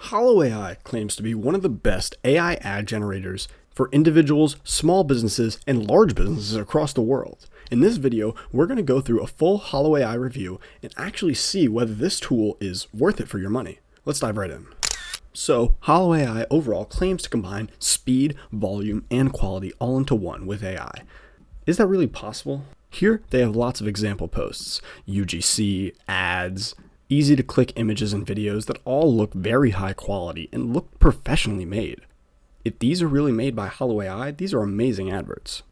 Holo AI claims to be one of the best AI ad generators for individuals, small businesses, and large businesses across the world. In this video, we're going to go through a full Holo AI review and actually see whether this tool is worth it for your money. Let's dive right in. So, Holo AI overall claims to combine speed, volume, and quality all into one with AI. Is that really possible? Here, they have lots of example posts, UGC, ads, easy to click images and videos that all look very high quality and look professionally made. If these are really made by Holo AI, these are amazing adverts.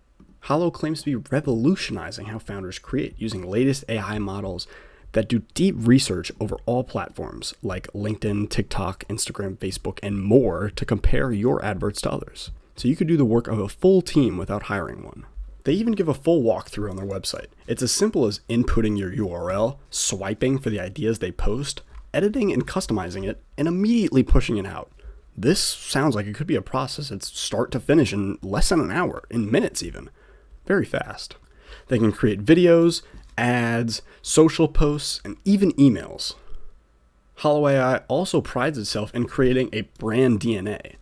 Holo claims to be revolutionizing how founders create using latest AI models that do deep research over all platforms like LinkedIn, TikTok, Instagram, Facebook, and more to compare your adverts to others. So you could do the work of a full team without hiring one. They even give a full walkthrough on their website. It's as simple as inputting your URL, swiping for the ideas they post, editing and customizing it, and immediately pushing it out. This sounds like it could be a process that's start to finish in less than an hour, in minutes even. Very fast. They can create videos, ads, social posts, and even emails. Holo AI also prides itself in creating a brand DNA.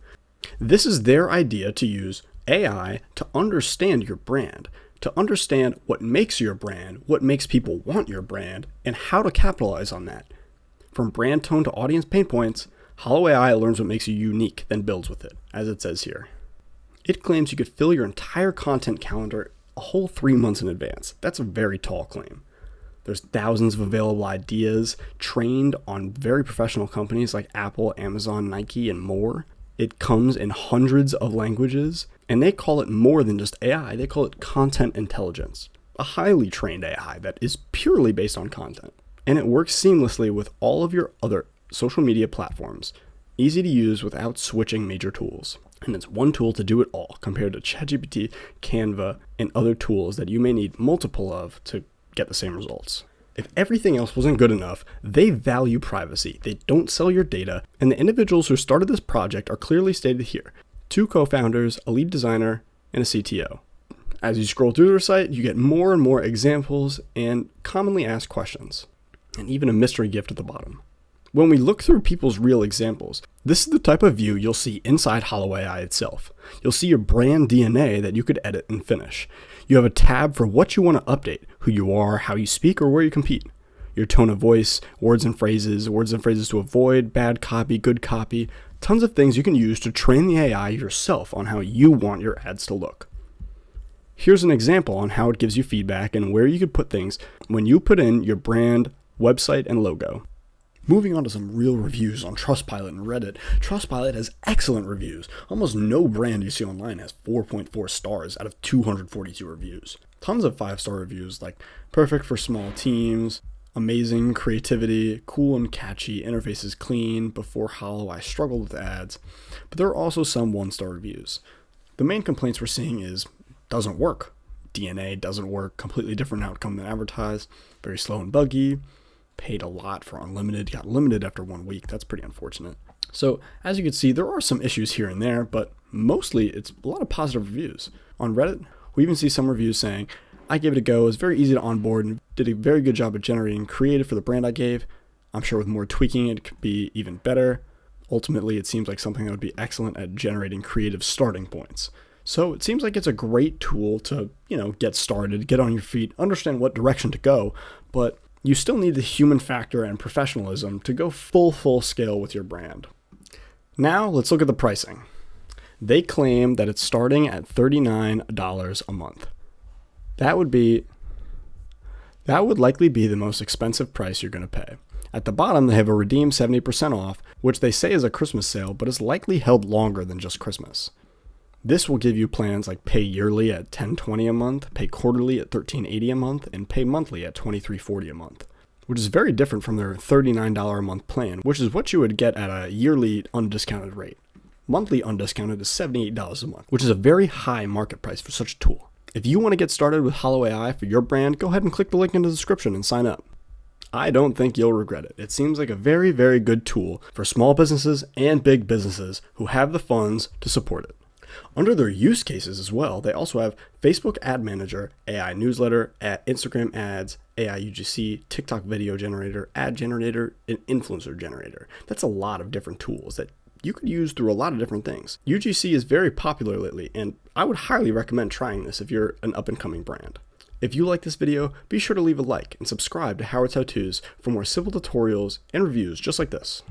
This is their idea to use AI to understand your brand, to understand what makes your brand, what makes people want your brand, and how to capitalize on that. From brand tone to audience pain points, Holo AI learns what makes you unique, then builds with it, as it says here. It claims you could fill your entire content calendar a whole 3 months in advance. That's a very tall claim. There's thousands of available ideas trained on very professional companies like Apple, Amazon, Nike, and more. It comes in hundreds of languages, and they call it more than just AI. They call it content intelligence, a highly trained AI that is purely based on content. And it works seamlessly with all of your other social media platforms, easy to use without switching major tools. And it's one tool to do it all compared to ChatGPT, Canva, and other tools that you may need multiple of to get the same results. If everything else wasn't good enough, they value privacy. They don't sell your data, and the individuals who started this project are clearly stated here. 2 co-founders, a lead designer, and a CTO. As you scroll through their site, you get more and more examples and commonly asked questions, and even a mystery gift at the bottom. When we look through people's real examples, this is the type of view you'll see inside Holo AI itself. You'll see your brand DNA that you could edit and finish. You have a tab for what you want to update, who you are, how you speak, or where you compete. Your tone of voice, words and phrases to avoid, bad copy, good copy, tons of things you can use to train the AI yourself on how you want your ads to look. Here's an example on how it gives you feedback and where you could put things when you put in your brand, website, and logo. Moving on to some real reviews on Trustpilot and Reddit. Trustpilot has excellent reviews. Almost no brand you see online has 4.4 stars out of 242 reviews. Tons of 5-star reviews like perfect for small teams, amazing creativity, cool and catchy, interfaces clean, before Holo I struggled with ads. But there are also some 1-star reviews. The main complaints we're seeing is doesn't work. DNA doesn't work, completely different outcome than advertised, very slow and buggy. Paid a lot for unlimited, got limited after 1 week. That's pretty unfortunate. So as you can see, there are some issues here and there, but mostly it's a lot of positive reviews. On Reddit, we even see some reviews saying, I gave it a go, it was very easy to onboard and did a very good job of generating creative for the brand I gave. I'm sure with more tweaking it could be even better. Ultimately, it seems like something that would be excellent at generating creative starting points. So it seems like it's a great tool to, get started, get on your feet, understand what direction to go, but you still need the human factor and professionalism to go full scale with your brand. Now let's look at the pricing. They claim that it's starting at $39 a month. That would likely be the most expensive price you're going to pay. At the bottom, they have a redeem 70% off, which they say is a Christmas sale, but is likely held longer than just Christmas. This will give you plans like pay yearly at $10.20 a month, pay quarterly at $13.80 a month, and pay monthly at $23.40 a month, which is very different from their $39 a month plan, which is what you would get at a yearly undiscounted rate. Monthly undiscounted is $78 a month, which is a very high market price for such a tool. If you want to get started with Holo AI for your brand, go ahead and click the link in the description and sign up. I don't think you'll regret it. It seems like a very, very good tool for small businesses and big businesses who have the funds to support it. Under their use cases as well, they also have Facebook Ad Manager, AI Newsletter, Instagram Ads, AI UGC, TikTok video generator, ad generator, and influencer generator. That's a lot of different tools that you could use through a lot of different things. UGC is very popular lately, and I would highly recommend trying this if you're an up-and-coming brand. If you like this video, be sure to leave a like and subscribe to Howard's How-Tos for more simple tutorials and reviews just like this.